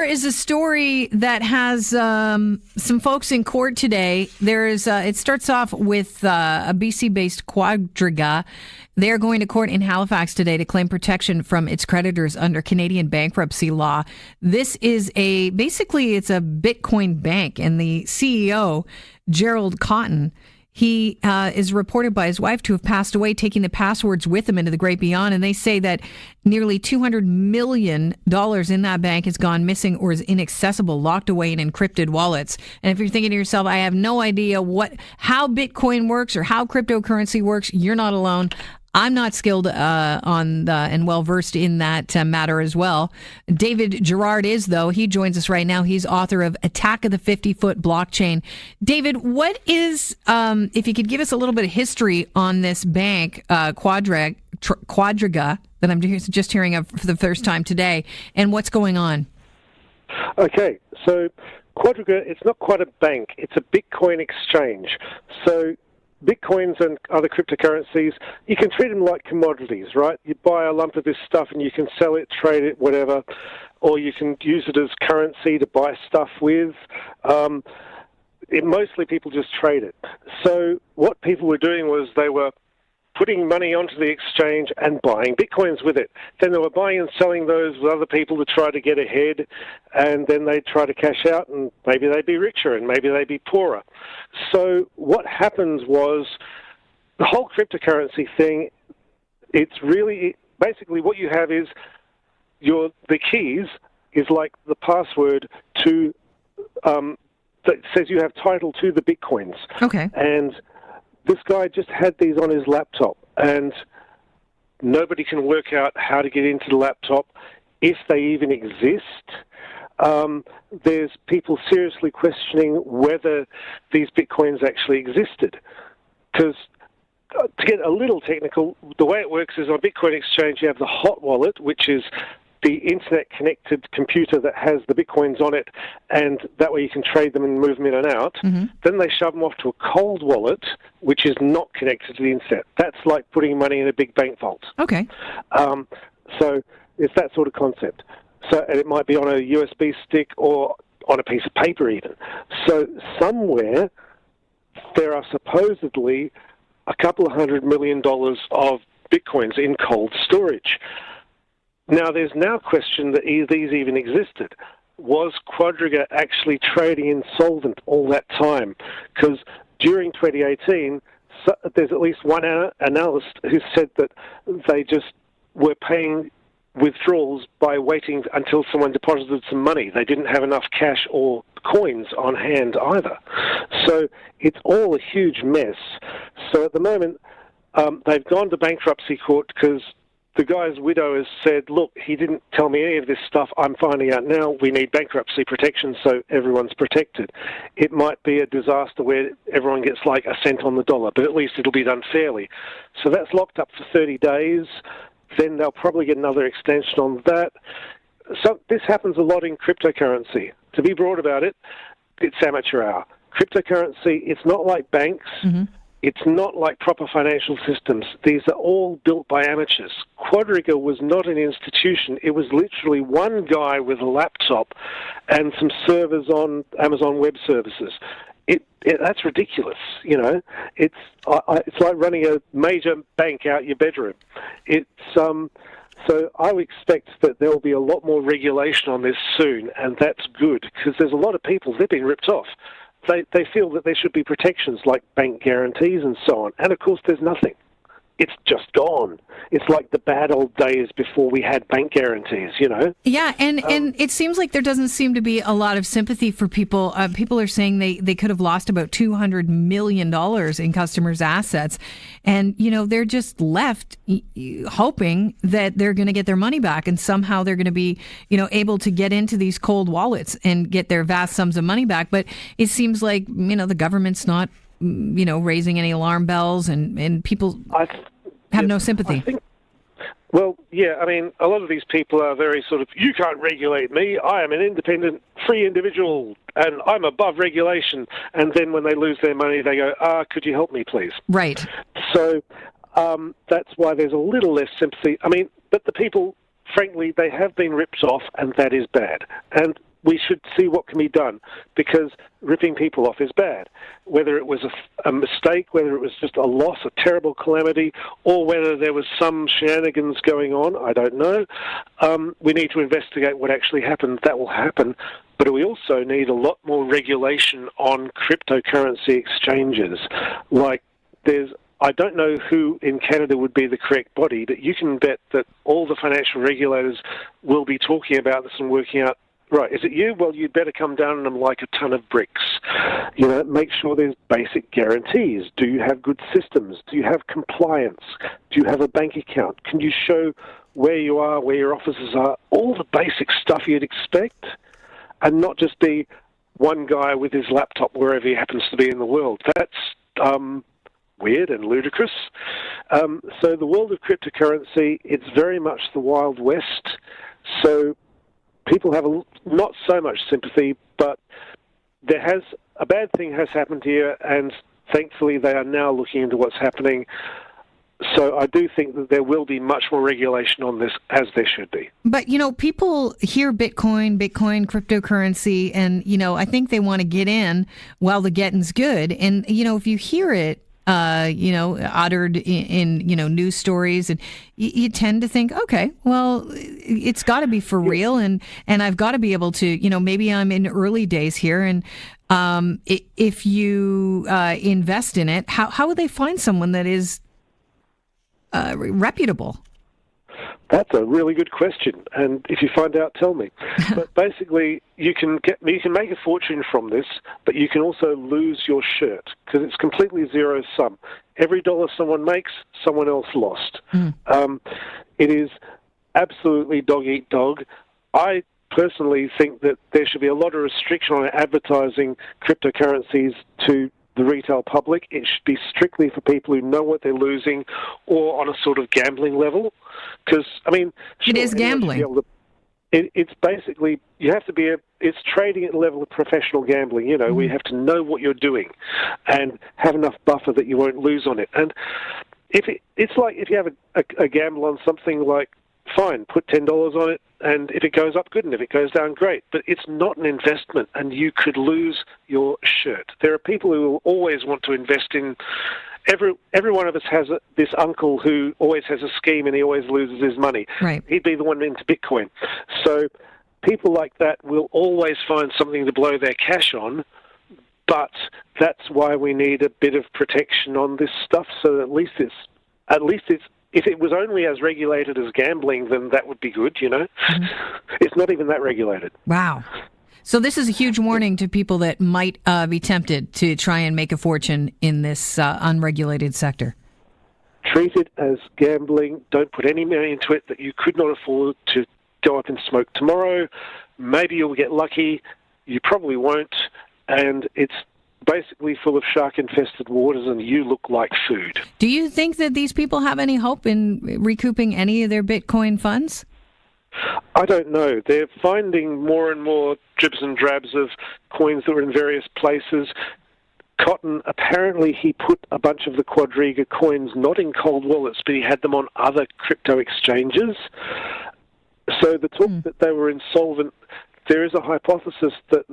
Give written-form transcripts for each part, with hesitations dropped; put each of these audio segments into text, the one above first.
Is a story that has some folks in court today. It starts off with a BC-based Quadriga. They're going to court in Halifax today to claim protection from its creditors under Canadian bankruptcy law. This is basically it's a Bitcoin bank, and the CEO, Gerard Cotton, he is reported by his wife to have passed away, taking the passwords with him into the great beyond. And they say that nearly $200 million in that bank has gone missing or is inaccessible, locked away in encrypted wallets. And if you're thinking to yourself, I have no idea how Bitcoin works or how cryptocurrency works, you're not alone. I'm not skilled and well-versed in that matter as well. David Gerard is, though. He joins us right now. He's author of Attack of the 50-Foot Blockchain. David, what is, if you could give us a little bit of history on this bank, Quadriga, that I'm just hearing of for the first time today, and what's going on? Okay, so Quadriga, it's not quite a bank. It's a Bitcoin exchange. So Bitcoins and other cryptocurrencies, you can treat them like commodities, right? You buy a lump of this stuff and you can sell it, trade it, whatever, or you can use it as currency to buy stuff with. Mostly people just trade it. So what people were doing was they were putting money onto the exchange and buying Bitcoins with it. Then they were buying and selling those with other people to try to get ahead, and then they'd try to cash out, and maybe they'd be richer and maybe they'd be poorer. So what happens was the whole cryptocurrency thing, it's really, basically what you have is the keys is like the password to, that says you have title to the Bitcoins. Okay. And this guy just had these on his laptop, and nobody can work out how to get into the laptop, if they even exist. There's people seriously questioning whether these Bitcoins actually existed. Because to get a little technical, the way it works is on a Bitcoin exchange, you have the hot wallet, which is the internet-connected computer that has the Bitcoins on it, and that way you can trade them and move them in and out. Mm-hmm. Then they shove them off to a cold wallet, which is not connected to the internet. That's like putting money in a big bank vault. Okay. So it's that sort of concept. So, and it might be on a USB stick or on a piece of paper even. So somewhere there are supposedly a couple of $100 million of Bitcoins in cold storage. Now, there's now question that these even existed. Was Quadriga actually trading insolvent all that time? Because during 2018, there's at least one analyst who said that they just were paying withdrawals by waiting until someone deposited some money. They didn't have enough cash or coins on hand either. So it's all a huge mess. So at the moment, they've gone to bankruptcy court because the guy's widow has said, look, he didn't tell me any of this stuff. I'm finding out now. We need bankruptcy protection so everyone's protected. It might be a disaster where everyone gets like a cent on the dollar, but at least it'll be done fairly. So that's locked up for 30 days. Then they'll probably get another extension on that. So this happens a lot in cryptocurrency. To be broad about it, it's amateur hour. Cryptocurrency, it's not like banks. Mm-hmm. It's not like proper financial systems. These are all built by amateurs. Quadriga was not an institution. It was literally one guy with a laptop and some servers on Amazon Web Services. That's ridiculous, you know. It's like running a major bank out your bedroom. So I would expect that there will be a lot more regulation on this soon, and that's good because there's a lot of people, they've been ripped off. They feel that there should be protections like bank guarantees and so on. And, of course, there's nothing. It's just gone. It's like the bad old days before we had bank guarantees, you know? Yeah, and it seems like there doesn't seem to be a lot of sympathy for people. People are saying they could have lost about $200 million in customers' assets. And, you know, they're just left hoping that they're going to get their money back and somehow they're going to be, you know, able to get into these cold wallets and get their vast sums of money back. But it seems like, you know, the government's not, you know, raising any alarm bells and people have no sympathy. Well, yeah, I mean, a lot of these people are very sort of, you can't regulate me, I am an independent, free individual, and I'm above regulation. And then when they lose their money, they go, could you help me, please? Right. So that's why there's a little less sympathy. I mean, but the people, frankly, they have been ripped off, and that is bad. And we should see what can be done, because ripping people off is bad. Whether it was a mistake, whether it was just a loss, a terrible calamity, or whether there was some shenanigans going on, I don't know. We need to investigate what actually happened. That will happen. But we also need a lot more regulation on cryptocurrency exchanges. Like, I don't know who in Canada would be the correct body, but you can bet that all the financial regulators will be talking about this and working out, right, is it you? Well, you'd better come down on them like a ton of bricks. Make sure there's basic guarantees. Do you have good systems? Do you have compliance? Do you have a bank account? Can you show where you are, where your offices are? All the basic stuff you'd expect, and not just be one guy with his laptop wherever he happens to be in the world. That's weird and ludicrous. So the world of cryptocurrency, it's very much the Wild West. So people have not so much sympathy, but a bad thing has happened here, and thankfully they are now looking into what's happening. So I do think that there will be much more regulation on this, as there should be. But, people hear Bitcoin, cryptocurrency, and, I think they want to get in while the getting's good. And, if you hear it, uttered in news stories, and you tend to think, okay, well, it's got to be for real, and I've got to be able to, maybe I'm in early days here, and if you invest in it, how would they find someone that is reputable? That's a really good question, and if you find out, tell me. But basically, you can make a fortune from this, but you can also lose your shirt, because it's completely zero sum. Every dollar someone makes, someone else lost. It is absolutely dog eat dog. I personally think that there should be a lot of restriction on advertising cryptocurrencies to the retail public. It should be strictly for people who know what they're losing, or on a sort of gambling level. Because, it is gambling. It's basically, you have to it's trading at the level of professional gambling. We have to know what you're doing and have enough buffer that you won't lose on it. And it's like if you have a gamble on something, like, fine, put $10 on it, and if it goes up, good, and if it goes down, great. But it's not an investment, and you could lose your shirt. There are people who will always want to invest in. Every one of us has this uncle who always has a scheme, and he always loses his money. Right. He'd be the one into Bitcoin. So people like that will always find something to blow their cash on. But that's why we need a bit of protection on this stuff. So at least it's. If it was only as regulated as gambling, then that would be good, Mm-hmm. It's not even that regulated. Wow. So this is a huge warning to people that might be tempted to try and make a fortune in this unregulated sector. Treat it as gambling. Don't put any money into it that you could not afford to go up and smoke tomorrow. Maybe you'll get lucky. You probably won't. And it's basically full of shark-infested waters, and you look like food. Do you think that these people have any hope in recouping any of their Bitcoin funds? I don't know. They're finding more and more dribs and drabs of coins that were in various places. Cotton, apparently he put a bunch of the Quadriga coins not in cold wallets, but he had them on other crypto exchanges. So the talk that they were insolvent, there is a hypothesis that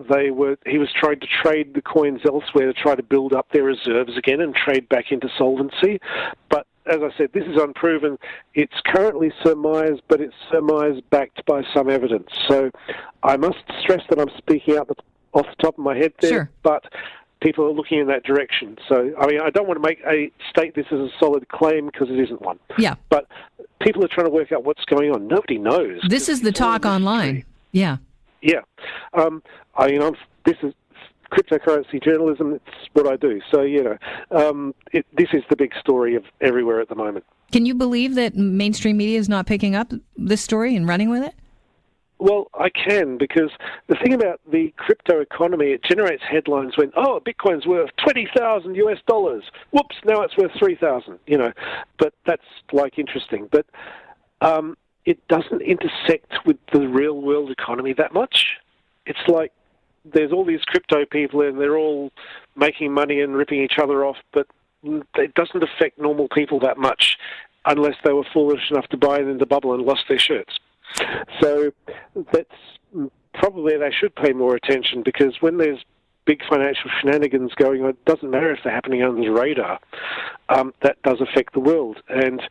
he was trying to trade the coins elsewhere to try to build up their reserves again and trade back into solvency. But as I said, this is unproven. It's currently surmised, but it's surmised backed by some evidence. So I must stress that I'm speaking off the top of my head there, sure. But people are looking in that direction. So, I don't want to state this as a solid claim, because it isn't one. Yeah. But people are trying to work out what's going on. Nobody knows. This is the talk online. Yeah. Yeah. This is cryptocurrency journalism. It's what I do. So, this is the big story of everywhere at the moment. Can you believe that mainstream media is not picking up this story and running with it? Well, I can, because the thing about the crypto economy, it generates headlines when, Bitcoin's worth $20,000 US. Whoops, now it's worth 3,000, But that's, interesting. But it doesn't intersect with the real-world economy that much. It's like there's all these crypto people, and they're all making money and ripping each other off, but it doesn't affect normal people that much unless they were foolish enough to buy into the bubble and lost their shirts. So that's probably they should pay more attention, because when there's big financial shenanigans going on, it doesn't matter if they're happening under the radar. That does affect the world. And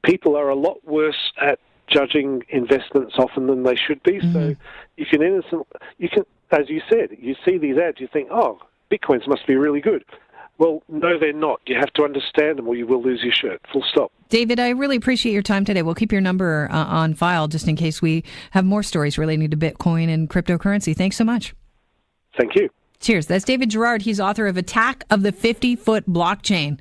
people are a lot worse at judging investments often than they should be. Mm-hmm. So you can, as you said, you see these ads, you think, oh, Bitcoins must be really good. Well, no, they're not. You have to understand them or you will lose your shirt. Full stop. David, I really appreciate your time today. We'll keep your number on file just in case we have more stories relating to Bitcoin and cryptocurrency. Thanks so much. Thank you. Cheers. That's David Gerard. He's author of Attack of the 50-Foot Blockchain.